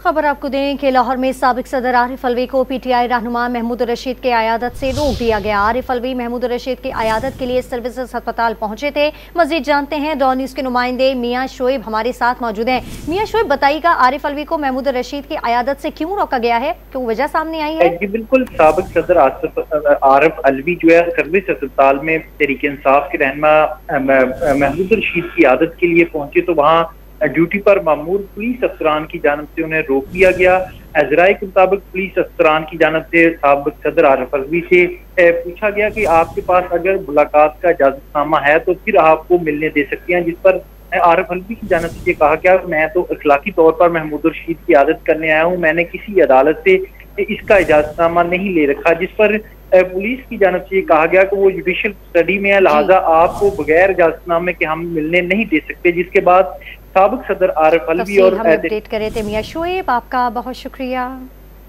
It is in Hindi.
खबर आपको दें कि लाहौर में साबिक सदर आरिफ अलवी को पीटीआई रहनुमा महमूद रशीद के आयादत से रोक दिया गया। आरिफ अलवी महमूद रशीद की आयादत के लिए सर्विसेज अस्पताल पहुंचे थे। मजीद जानते हैं डॉन न्यूज़ के नुमाइंदे मियां शोएब हमारे साथ मौजूद हैं। मियां शोएब, बताइएगा आरिफ अलवी को महमूद रशीद की आयादत से क्यों रोका गया है, क्यों वजह सामने आई है? जी बिल्कुल, साबिक सदर आरिफ अलवी जो है सर्विस अस्पताल में तहरीक इंसाफ के रहनुमा महमूद रशीद की आयादत के लिए पहुंचे तो वहाँ ड्यूटी पर मामूर पुलिस अफसरान की जानब से उन्हें रोक दिया गया। अजराए के मुताबिक पुलिस अफसरान की जानब से साबिक सदर आरिफ अलवी से पूछा गया कि आपके पास अगर मुलाकात का इजाजतनामा है तो फिर आपको मिलने दे सकते हैं, जिस पर आरिफ अलवी की जानब से ये कहा गया मैं तो अखलाकी तौर पर महमूद रशीद की आदत करने आया हूँ, मैंने किसी अदालत से इसका इजाजतनामा नहीं ले रखा, जिस पर पुलिस की जानब से ये कहा गया कि वो जुडिशियल स्टडी में है, लिहाजा आपको बगैर इजाजतनामे के हम मिलने नहीं दे सकते। जिसके बाद साबिक सदर आरिफ अलवी और अपडेट करे थे मियां शोएब, आपका बहुत शुक्रिया।